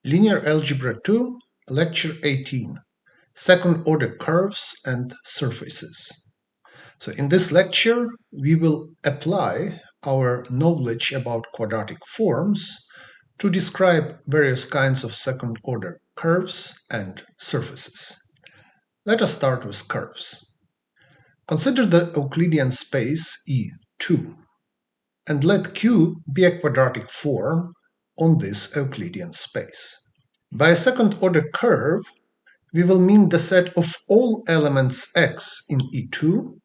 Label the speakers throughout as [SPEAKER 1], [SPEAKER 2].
[SPEAKER 1] Linear Algebra II, Lecture 18, Second Order Curves and Surfaces. So in this lecture, we will apply our knowledge about quadratic forms to describe various kinds of second order curves and surfaces. Let us start with curves. Consider the Euclidean space E2, and let Q be a quadratic form on this Euclidean space. By a second-order curve, we will mean the set of all elements x in E2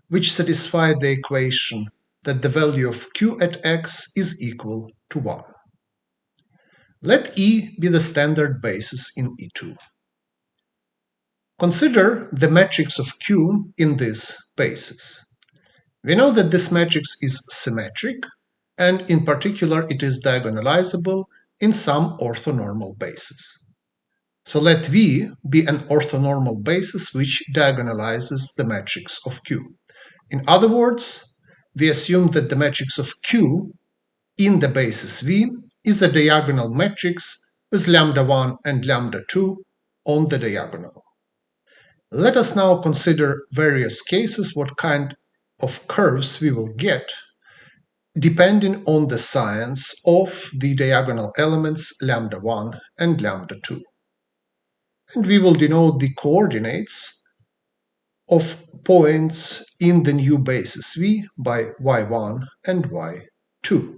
[SPEAKER 1] which satisfy the equation that the value of Q at x is equal to 1. Let E be the standard basis in E2. Consider the matrix of Q in this basis. We know that this matrix is symmetric, and in particular it is diagonalizable in some orthonormal basis. So let V be an orthonormal basis which diagonalizes the matrix of Q. In other words, we assume that the matrix of Q in the basis V is a diagonal matrix with lambda 1 and lambda 2 on the diagonal. Let us now consider various cases what kind of curves we will get depending on the signs of the diagonal elements lambda 1 and lambda 2. And we will denote the coordinates of points in the new basis V by y1 and y2.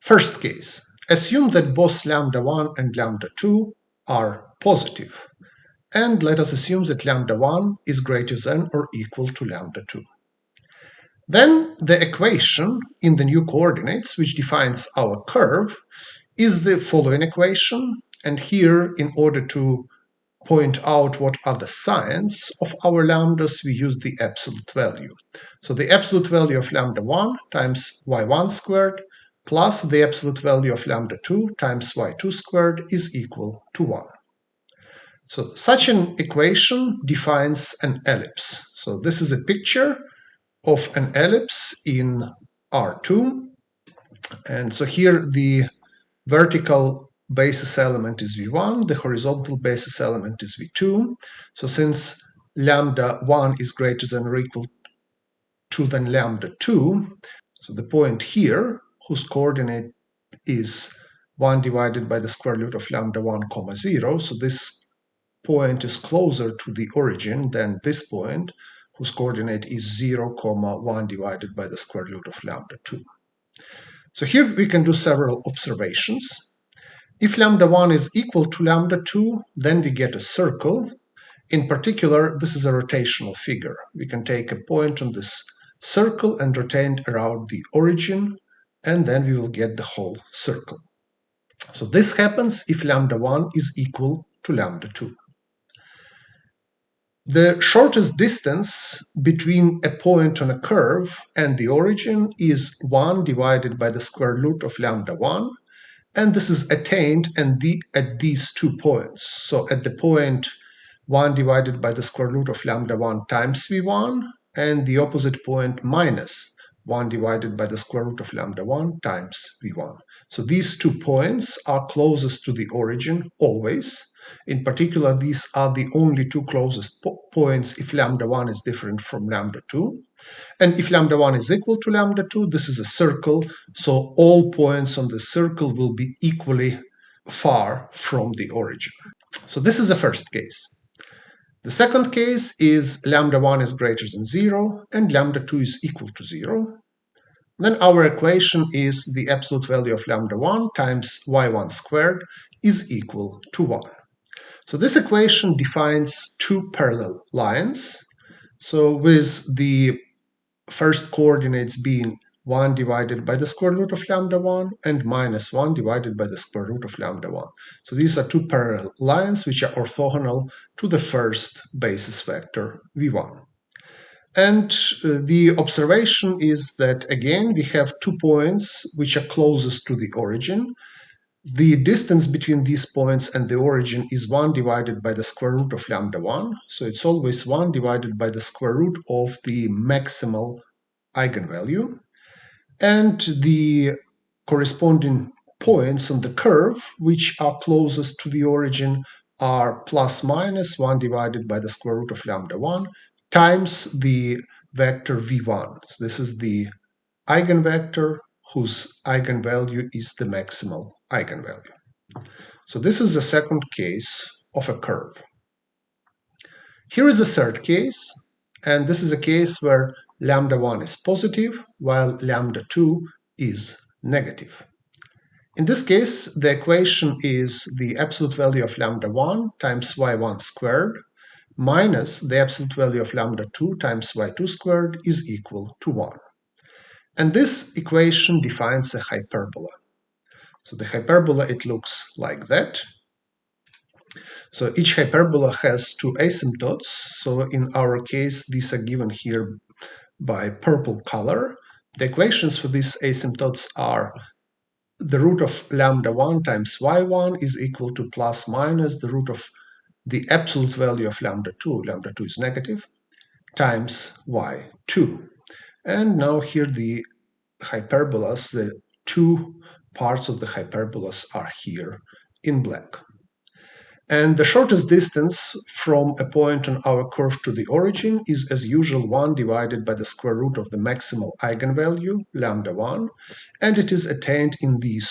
[SPEAKER 1] First case, assume that both lambda 1 and lambda 2 are positive, and let us assume that lambda 1 is greater than or equal to lambda 2. Then the equation in the new coordinates which defines our curve is the following equation, and here in order to point out what are the signs of our lambdas, we use the absolute value. So the absolute value of lambda 1 times y1 squared plus the absolute value of lambda 2 times y2 squared is equal to 1. So such an equation defines an ellipse. So this is a picture of an ellipse in R2. And so here the vertical basis element is V1, the horizontal basis element is V2. So since lambda 1 is greater than or equal to than lambda 2, so the point here, whose coordinate is 1 divided by the square root of lambda 1 comma 0, so this point is closer to the origin than this point, whose coordinate is 0 comma 1 divided by the square root of lambda 2. So here we can do several observations. If lambda 1 is equal to lambda 2, then we get a circle. In particular, this is a rotational figure. We can take a point on this circle and rotate around the origin, and then we will get the whole circle. So this happens if lambda 1 is equal to lambda 2. The shortest distance between a point on a curve and the origin is 1 divided by the square root of lambda 1, and this is attained at these 2 points. So at the point 1 divided by the square root of lambda 1 times v1, and the opposite point minus 1 divided by the square root of lambda 1 times v1. So these 2 points are closest to the origin always. In particular, these are the only 2 closest points if lambda 1 is different from lambda 2. And if lambda 1 is equal to lambda 2, this is a circle, so all points on the circle will be equally far from the origin. So this is the first case. The second case is lambda 1 is greater than 0 and lambda 2 is equal to 0. Then our equation is the absolute value of lambda 1 times y1 squared is equal to 1. So this equation defines 2 parallel lines. So with the first coordinates being 1 divided by the square root of lambda 1 and minus 1 divided by the square root of lambda 1. So these are 2 parallel lines which are orthogonal to the first basis vector v1. And the observation is that again we have 2 points which are closest to the origin. The distance between these points and the origin is 1 divided by the square root of lambda 1. So it's always 1 divided by the square root of the maximal eigenvalue. And the corresponding points on the curve which are closest to the origin are plus minus 1 divided by the square root of lambda 1 times the vector v1. So this is the eigenvector whose eigenvalue is the maximal eigenvalue. So this is the second case of a curve. Here is the third case, and this is a case where lambda 1 is positive while lambda 2 is negative. In this case, the equation is the absolute value of lambda 1 times y1 squared minus the absolute value of lambda 2 times y2 squared is equal to 1. And this equation defines a hyperbola. So the hyperbola, it looks like that. So each hyperbola has two asymptotes. So in our case, these are given here by purple color. The equations for these asymptotes are the root of lambda 1 times y1 is equal to plus minus the root of the absolute value of lambda 2 is negative, times y2. And now here the hyperbolas, the two parts of the hyperbolas are here in black. And the shortest distance from a point on our curve to the origin is, as usual, 1 divided by the square root of the maximal eigenvalue, lambda 1, and it is attained in these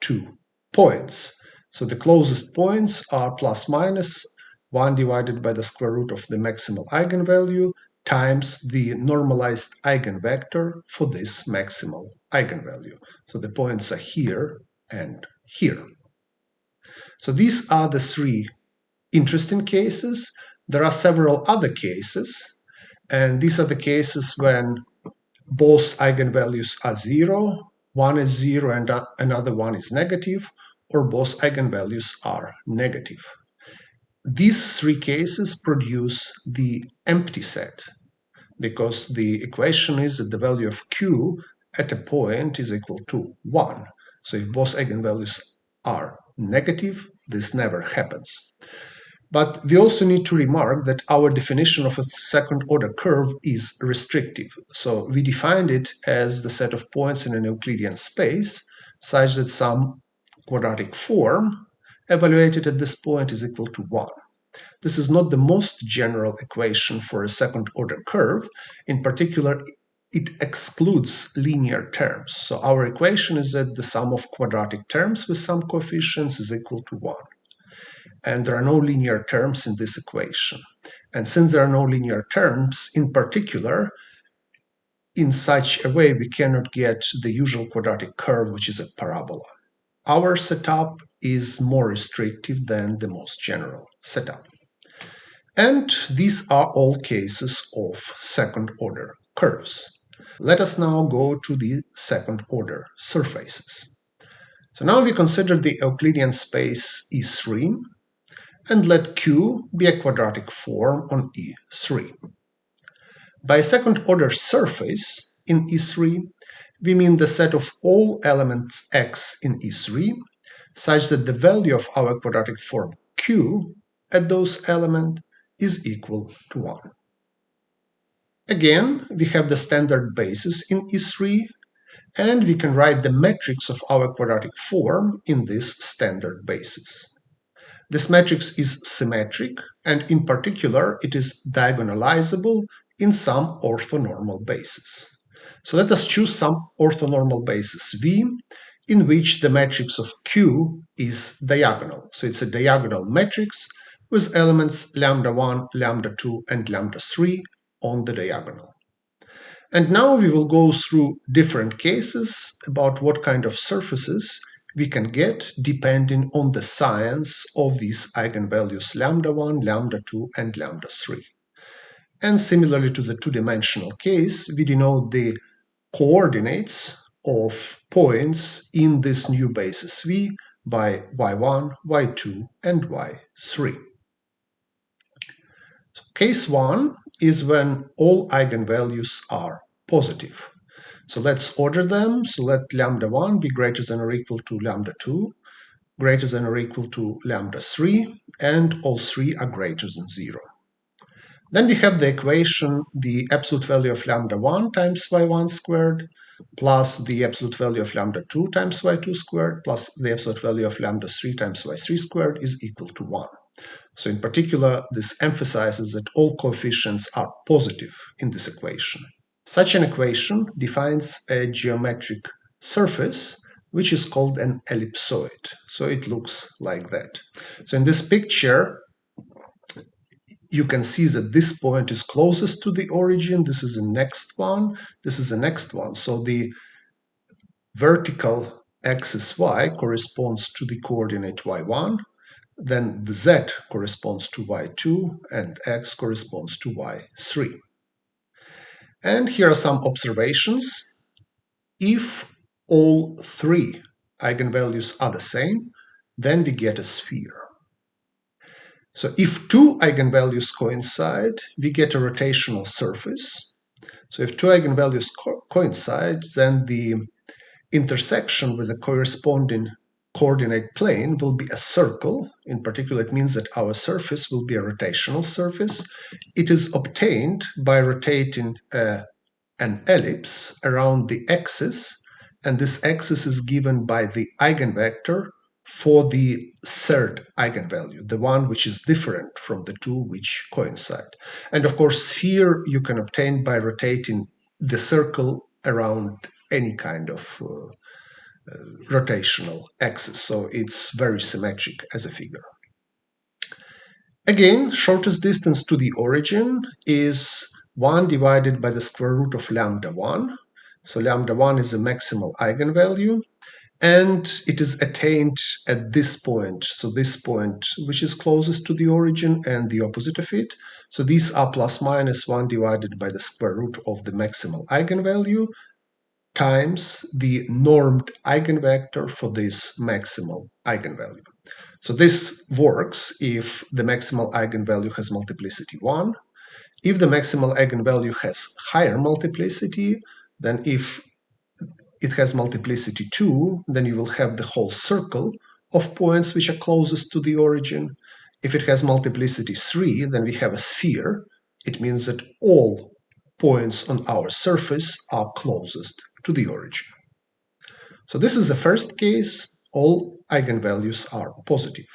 [SPEAKER 1] 2 points. So the closest points are plus minus 1 divided by the square root of the maximal eigenvalue times the normalized eigenvector for this maximal eigenvalue. So the points are here and here. So these are the 3 interesting cases. There are several other cases, and these are the cases when both eigenvalues are 0, one is 0 and another one is negative, or both eigenvalues are negative. These 3 cases produce the empty set, because the equation is that the value of q at a point is equal to 1. So if both eigenvalues are negative, this never happens. But we also need to remark that our definition of a second-order curve is restrictive. So we defined it as the set of points in an Euclidean space such that some quadratic form evaluated at this point is equal to 1. This is not the most general equation for a second-order curve. In particular, it excludes linear terms. So our equation is that the sum of quadratic terms with some coefficients is equal to 1. And there are no linear terms in this equation. And since there are no linear terms, in particular, in such a way we cannot get the usual quadratic curve, which is a parabola. Our setup is more restrictive than the most general setup. And these are all cases of second-order curves. Let us now go to the second-order surfaces. So now we consider the Euclidean space E3, and let Q be a quadratic form on E3. By second-order surface in E3, we mean the set of all elements x in E3, such that the value of our quadratic form Q at those elements is equal to 1. Again, we have the standard basis in E3, and we can write the matrix of our quadratic form in this standard basis. This matrix is symmetric, and in particular, it is diagonalizable in some orthonormal basis. So let us choose some orthonormal basis V, in which the matrix of Q is diagonal. So it's a diagonal matrix with elements lambda 1, lambda 2, and lambda 3 on the diagonal. And now we will go through different cases about what kind of surfaces we can get depending on the signs of these eigenvalues lambda 1, lambda 2, and lambda 3. And similarly to the two-dimensional case, we denote the coordinates of points in this new basis V by y1, y2, and y3. So case 1 is when all eigenvalues are positive. So let's order them. So let lambda 1 be greater than or equal to lambda 2, greater than or equal to lambda 3, and all 3 are greater than 0. Then we have the equation, the absolute value of lambda 1 times y1 squared plus the absolute value of lambda 2 times y2 squared plus the absolute value of lambda 3 times y3 squared is equal to 1. So in particular, this emphasizes that all coefficients are positive in this equation. Such an equation defines a geometric surface which is called an ellipsoid. So it looks like that. So in this picture, you can see that this point is closest to the origin. This is the next one. This is the next one. So the vertical axis y corresponds to the coordinate y1. Then the z corresponds to y2 and x corresponds to y3. And here are some observations. If all three eigenvalues are the same, then we get a sphere. So if two eigenvalues coincide, we get a rotational surface. So if two eigenvalues coincide, then the intersection with the corresponding coordinate plane will be a circle. In particular, it means that our surface will be a rotational surface. It is obtained by rotating an ellipse around the axis, and this axis is given by the eigenvector for the third eigenvalue, the one which is different from the two which coincide. And of course, sphere you can obtain by rotating the circle around any kind of rotational axis, so it's very symmetric as a figure. Again, shortest distance to the origin is 1 divided by the square root of lambda 1. So lambda 1 is the maximal eigenvalue, and it is attained at this point. So this point, which is closest to the origin, and the opposite of it. So these are plus minus 1 divided by the square root of the maximal eigenvalue times the normed eigenvector for this maximal eigenvalue. So this works if the maximal eigenvalue has multiplicity 1. If the maximal eigenvalue has higher multiplicity, then if it has multiplicity 2, then you will have the whole circle of points which are closest to the origin. If it has multiplicity 3, then we have a sphere. It means that all points on our surface are closest to the origin. So this is the first case, all eigenvalues are positive.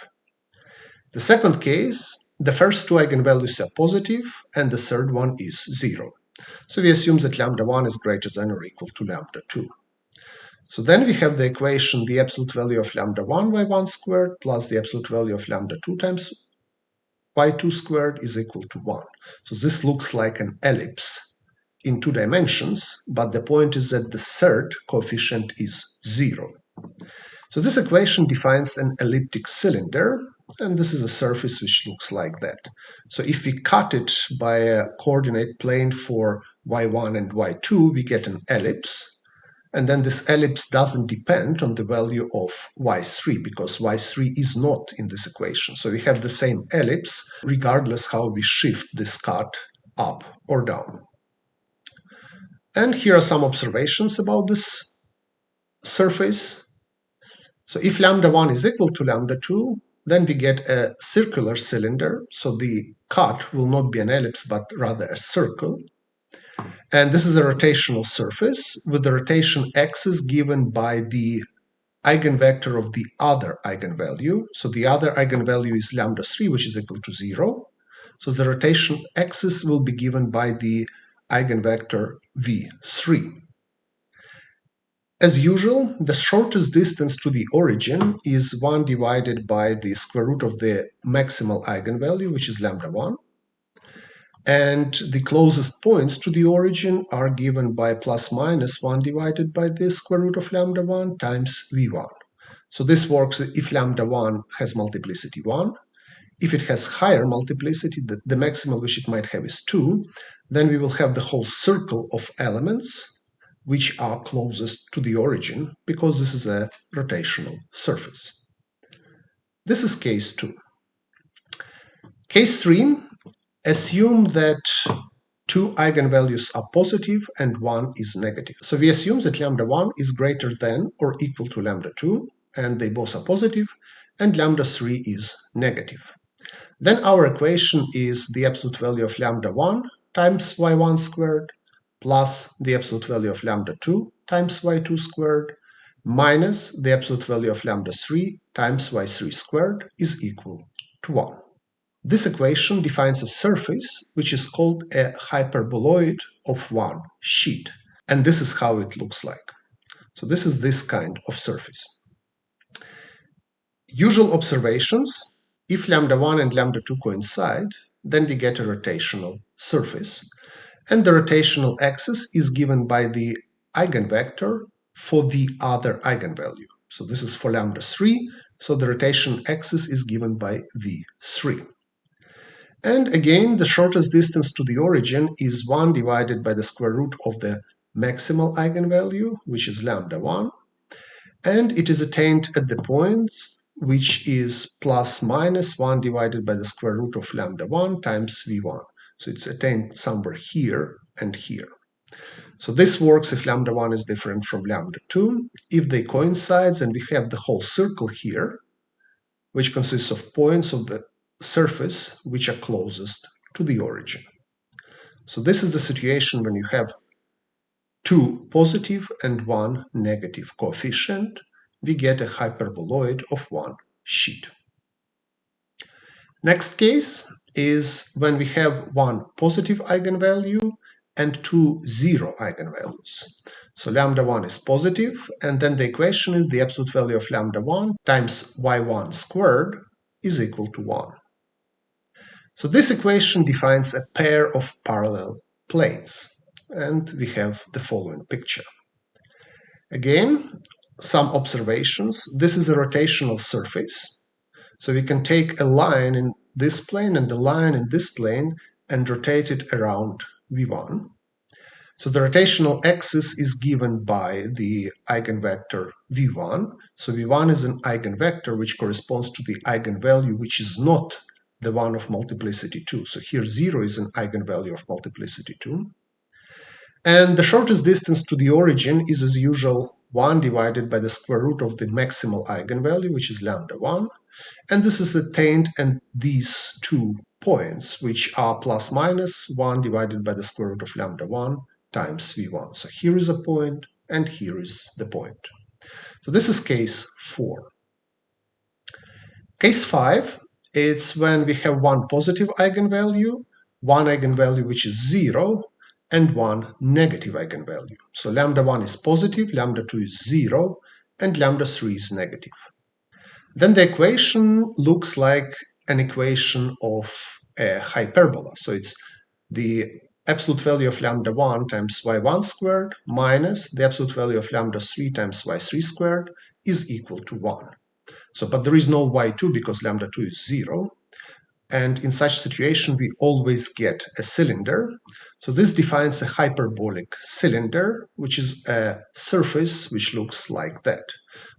[SPEAKER 1] The second case, the first two eigenvalues are positive and the third one is 0. So we assume that lambda 1 is greater than or equal to lambda 2. So then we have the equation the absolute value of lambda 1 y1 squared plus the absolute value of lambda 2 times y2 squared is equal to 1. So this looks like an ellipse in two dimensions, but the point is that the third coefficient is 0. So this equation defines an elliptic cylinder, and this is a surface which looks like that. So if we cut it by a coordinate plane for y1 and y2, we get an ellipse. And then this ellipse doesn't depend on the value of y3 because y3 is not in this equation. So we have the same ellipse regardless how we shift this cut up or down. And here are some observations about this surface. So if lambda 1 is equal to lambda 2, then we get a circular cylinder. So the cut will not be an ellipse, but rather a circle. And this is a rotational surface with the rotation axis given by the eigenvector of the other eigenvalue. So the other eigenvalue is lambda 3, which is equal to 0. So the rotation axis will be given by the eigenvector v3. As usual, the shortest distance to the origin is 1 divided by the square root of the maximal eigenvalue, which is lambda 1. And the closest points to the origin are given by plus minus 1 divided by the square root of lambda 1 times v1. So this works if lambda 1 has multiplicity 1. If it has higher multiplicity, the maximal which it might have is 2, then we will have the whole circle of elements which are closest to the origin because this is a rotational surface. This is case 2. Case 3, assume that two eigenvalues are positive and one is negative. So we assume that lambda 1 is greater than or equal to lambda 2, and they both are positive, and lambda 3 is negative. Then our equation is the absolute value of lambda 1 times y1 squared plus the absolute value of lambda 2 times y2 squared minus the absolute value of lambda 3 times y3 squared is equal to 1. This equation defines a surface which is called a hyperboloid of one sheet. And this is how it looks like. So this is this kind of surface. Usual observations: if lambda 1 and lambda 2 coincide, then we get a rotational surface. And the rotational axis is given by the eigenvector for the other eigenvalue. So this is for lambda 3, so the rotation axis is given by v3. And again, the shortest distance to the origin is 1 divided by the square root of the maximal eigenvalue, which is lambda 1, and it is attained at the points which is plus minus 1 divided by the square root of lambda 1 times v1. So it's attained somewhere here and here. So this works if lambda 1 is different from lambda 2. If they coincide, and we have the whole circle here, which consists of points of the surface which are closest to the origin. So this is the situation when you have two positive and one negative coefficient. We get a hyperboloid of one sheet. Next case is when we have one positive eigenvalue and two zero eigenvalues. So lambda 1 is positive, and then the equation is the absolute value of lambda 1 times y1 squared is equal to 1. So this equation defines a pair of parallel planes, and we have the following picture. Again, some observations. This is a rotational surface, so we can take a line in this plane and a line in this plane and rotate it around v1. So the rotational axis is given by the eigenvector v1. So v1 is an eigenvector which corresponds to the eigenvalue which is not the one of multiplicity 2. So here 0 is an eigenvalue of multiplicity 2. And the shortest distance to the origin is, as usual, 1 divided by the square root of the maximal eigenvalue, which is lambda 1. And this is attained at these 2 points, which are plus minus 1 divided by the square root of lambda 1 times v1. So here is a point, and here is the point. So this is case 4. Case 5. It's when we have one positive eigenvalue, one eigenvalue which is 0, and one negative eigenvalue. So lambda 1 is positive, lambda 2 is 0, and lambda 3 is negative. Then the equation looks like an equation of a hyperbola. So it's the absolute value of lambda 1 times y1 squared minus the absolute value of lambda 3 times y3 squared is equal to 1. So, but there is no y2 because lambda 2 is 0. And in such situation, we always get a cylinder. So this defines a hyperbolic cylinder, which is a surface which looks like that.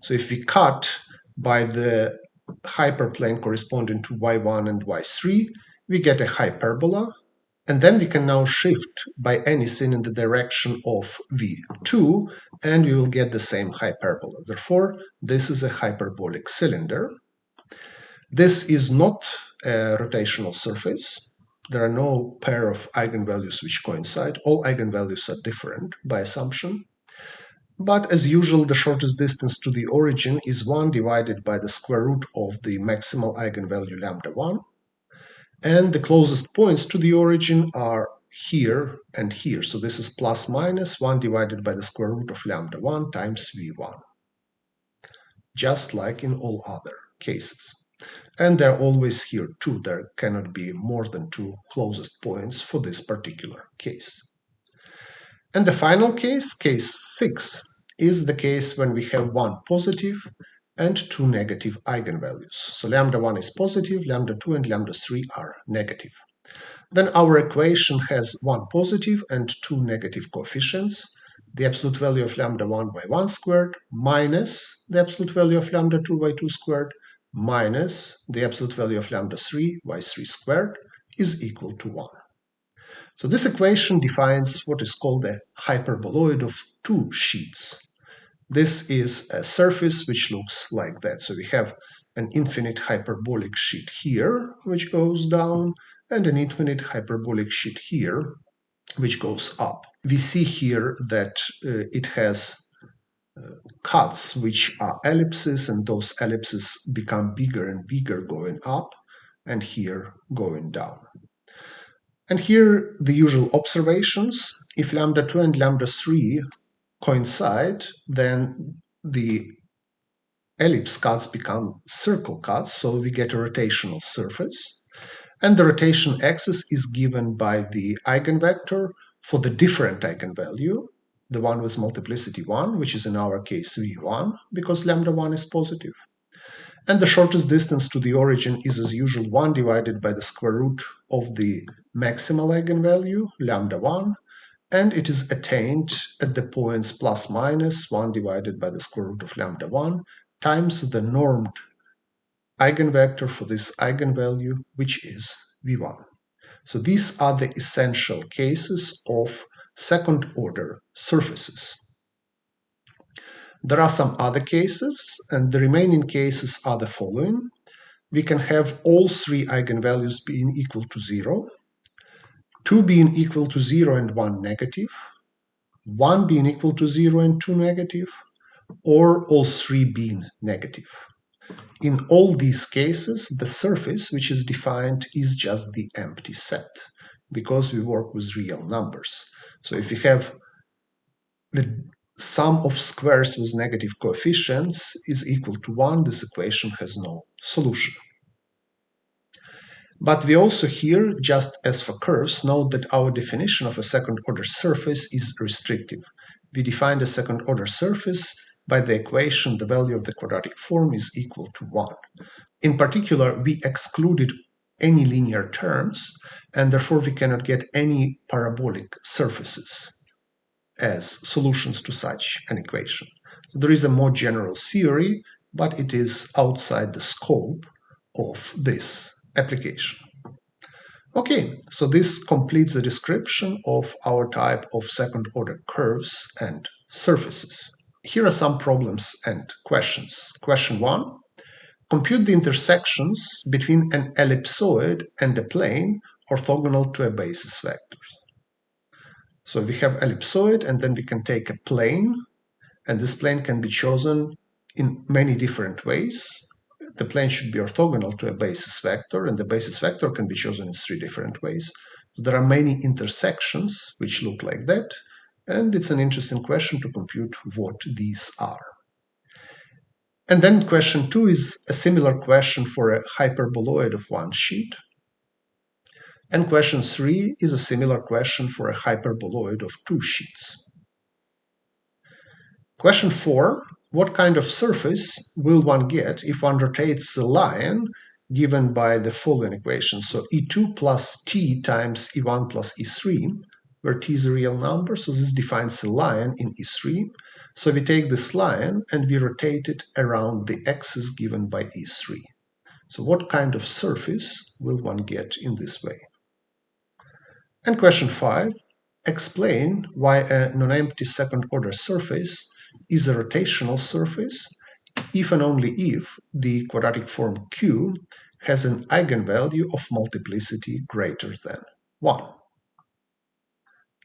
[SPEAKER 1] So if we cut by the hyperplane corresponding to y1 and y3, we get a hyperbola. And then we can now shift by anything in the direction of v2, and we will get the same hyperbola. Therefore, this is a hyperbolic cylinder. This is not a rotational surface. There are no pair of eigenvalues which coincide. All eigenvalues are different by assumption. But as usual, the shortest distance to the origin is 1 divided by the square root of the maximal eigenvalue lambda 1. And the closest points to the origin are here and here. So this is plus minus 1 divided by the square root of lambda 1 times v1, just like in all other cases. And they're always here too. There cannot be more than 2 closest points for this particular case. And the final case, case 6, is the case when we have one positive and 2 negative eigenvalues. So lambda 1 is positive, lambda 2 and lambda 3 are negative. Then our equation has one positive and 2 negative coefficients. The absolute value of lambda 1 y1 squared minus the absolute value of lambda 2 y2 squared minus the absolute value of lambda 3 y3 squared is equal to 1. So this equation defines what is called a hyperboloid of 2 sheets. This is a surface which looks like that. So we have an infinite hyperbolic sheet here, which goes down, and an infinite hyperbolic sheet here, which goes up. we see here that it has cuts which are ellipses, and those ellipses become bigger and bigger going up, and here going down. And here the usual observations. If lambda 2 and lambda 3 coincide, then the ellipse cuts become circle cuts, so we get a rotational surface. And the rotation axis is given by the eigenvector for the different eigenvalue, the one with multiplicity 1, which is in our case v1, because lambda 1 is positive. And the shortest distance to the origin is, as usual, 1 divided by the square root of the maximal eigenvalue, lambda 1, and it is attained at the points plus minus 1 divided by the square root of lambda 1 times the normed eigenvector for this eigenvalue, which is v1. So these are the essential cases of second-order surfaces. There are some other cases, and the remaining cases are the following. We can have all three eigenvalues being equal to 0, 2 being equal to 0 and 1 negative, 1 being equal to 0 and 2 negative, or all three being negative. In all these cases, the surface which is defined is just the empty set, because we work with real numbers. So if we have the sum of squares with negative coefficients is equal to 1, this equation has no solution. But we also here, just as for curves, note that our definition of a second-order surface is restrictive. We define the second-order surface by the equation the value of the quadratic form is equal to 1. In particular, we excluded any linear terms, and therefore we cannot get any parabolic surfaces as solutions to such an equation. So there is a more general theory, but it is outside the scope of this application. Okay, so this completes the description of our type of second-order curves and surfaces. Here are some problems and questions. Question 1. Compute the intersections between an ellipsoid and a plane orthogonal to a basis vector. So we have ellipsoid, and then we can take a plane, and this plane can be chosen in many different ways. The plane should be orthogonal to a basis vector, and the basis vector can be chosen in 3 different ways. So there are many intersections which look like that, and it's an interesting question to compute what these are. And then question 2 is a similar question for a hyperboloid of one sheet. And question 3 is a similar question for a hyperboloid of 2 sheets. Question 4, what kind of surface will one get if one rotates the line given by the following equation? So E2 plus t times E1 plus E3, where t is a real number, so this defines a line in E3. So we take this line and we rotate it around the axis given by E3. So what kind of surface will one get in this way? And question 5, explain why a non-empty second-order surface is a rotational surface if and only if the quadratic form Q has an eigenvalue of multiplicity greater than 1.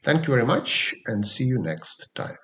[SPEAKER 1] Thank you very much, and see you next time.